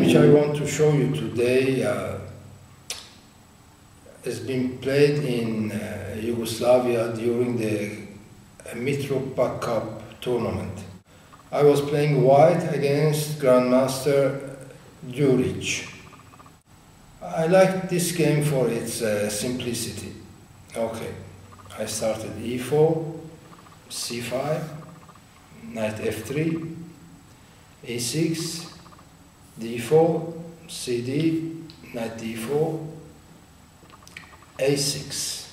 which I want to show you today has been played in Yugoslavia during the Mitropa Cup tournament. I was playing white against Grandmaster Djoric. I liked this game for its simplicity. Okay, I started e4, c5, knight f3, e6, d4, cd, knight d4, a6.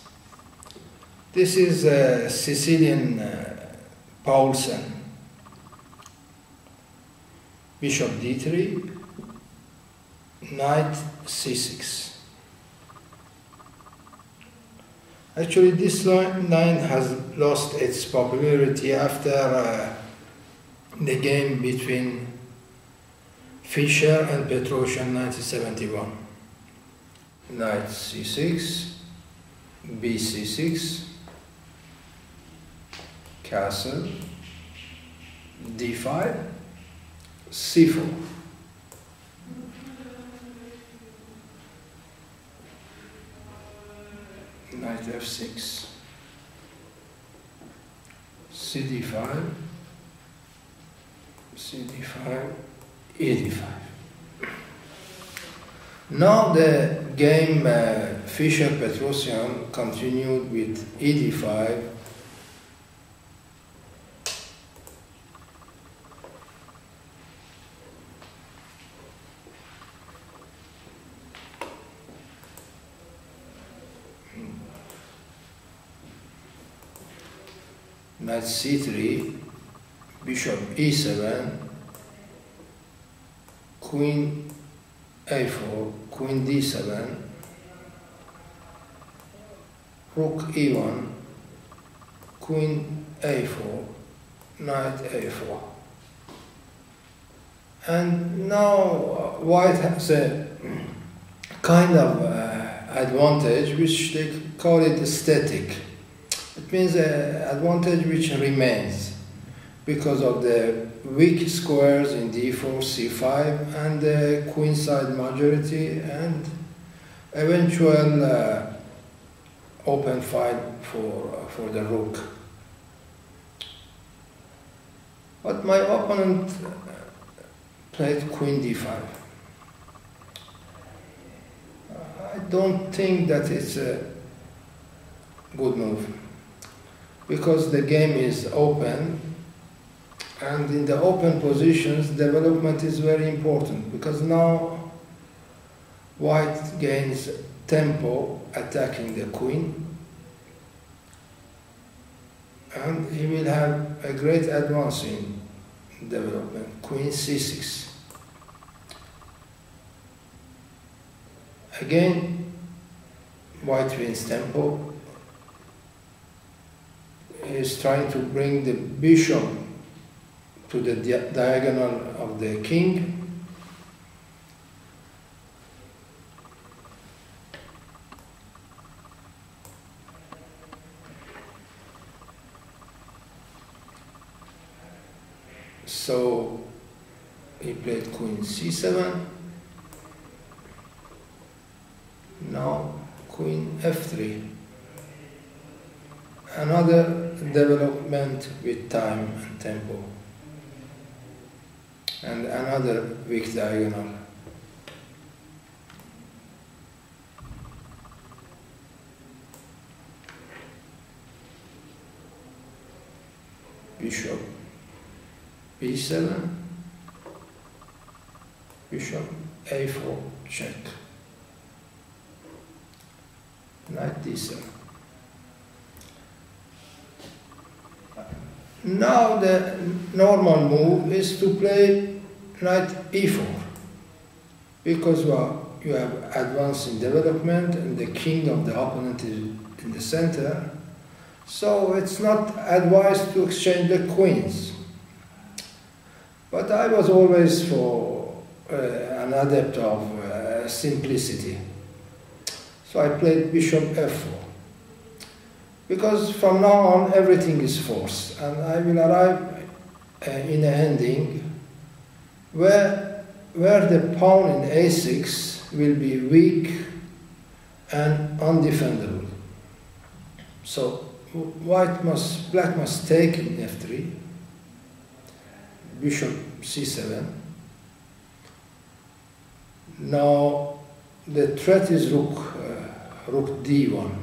This is a Sicilian Paulsen. Bishop d3, knight c6. Actually, this line has lost its popularity after the game between Fischer and Petrosian in 1971. Knight c6, bc6, castle, d5, c4. Knight f6, cd5, cd5, e5. Now the game Fischer-Petrosian continued with e5, knight c3, bishop e7, queen a4, queen d7, rook e1, queen a4, knight a4. And now white has a kind of advantage which they call it aesthetic. It means an advantage which remains because of the weak squares in d4, c5 and the queenside majority and eventual open fight for the rook. But my opponent played queen d5. I don't think that it's a good move, because the game is open, and in the open positions development is very important, because now white gains tempo attacking the queen, and he will have a great advance in development. Queen c6. Again white wins tempo. Is trying to bring the bishop to the diagonal of the king. So he played queen c7. Now queen f3. Another development with time and tempo, and another weak diagonal. Bishop b7, bishop a4 check, knight d7. Now the normal move is to play knight e4, because you have advance in development and the king of the opponent is in the center, so it's not advised to exchange the queens. But I was always for an adept of simplicity, so I played bishop f4. Because from now on everything is forced, and I will arrive in a ending where where the pawn in a6 will be weak and undefendable. So black must take in f3, bishop c7. Now the threat is rook d1.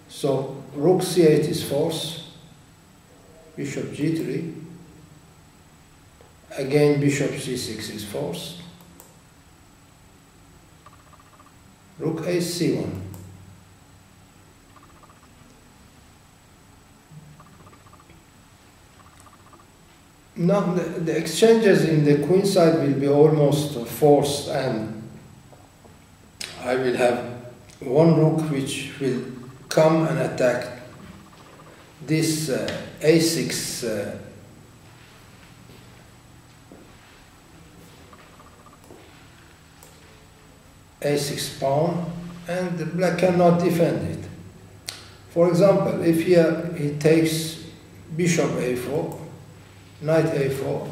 So rook c8 is forced, bishop g3. Again bishop c6 is forced, rook ace c1. Now the exchanges in the queen side will be almost forced, and I will have one rook which will come and attack this a6 a6 pawn, and the black cannot defend it. For example, if here he takes bishop a4, knight a4,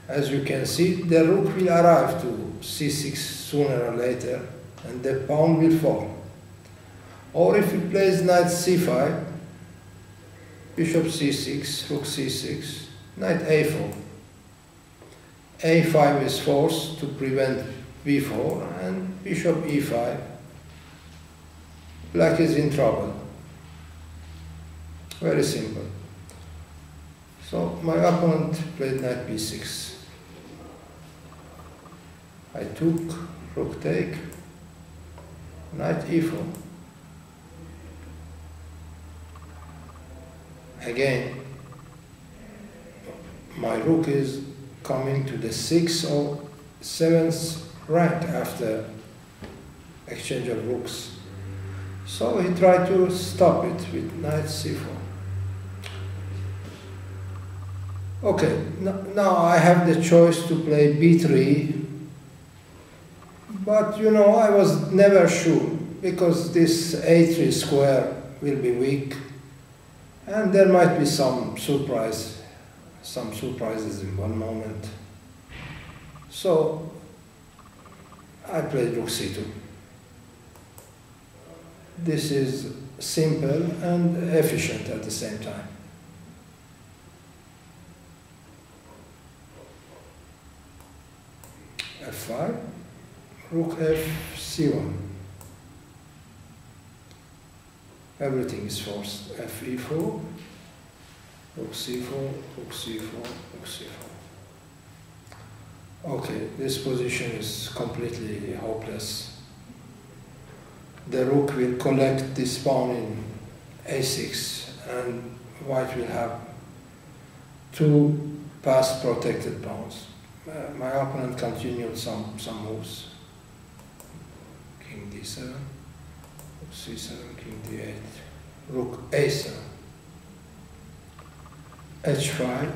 as you can see, the rook will arrive to c6 sooner or later, and the pawn will fall. Or if he plays knight c5, bishop c6, rook c6, knight a4. a5 is forced to prevent b4, and bishop e5. Black is in trouble. Very simple. So my opponent played knight b6. I took, rook take, knight e4. Again, my rook is coming to the 6th or 7th rank after exchange of rooks. So he tried to stop it with knight c4. Okay, now I have the choice to play b3, but you know, I was never sure, because this a3 square will be weak, and there might be some surprises in one moment. So I played rook c2. This is simple and efficient at the same time. f5, rook f c1. Everything is forced. f e4, rook c4, rook c4, rook c4. Okay, this position is completely hopeless. The rook will collect this pawn in a6, and white will have two pass protected pawns. My opponent continued some moves. King d7, rook c7, king d8, rook a7, h5,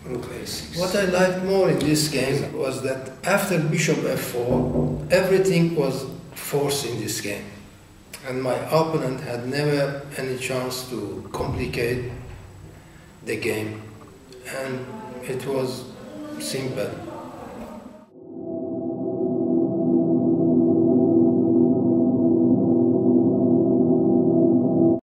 rook a6. What I liked more in this game was that after bishop f4, everything was forced in this game, and my opponent had never any chance to complicate the game, and it was simple.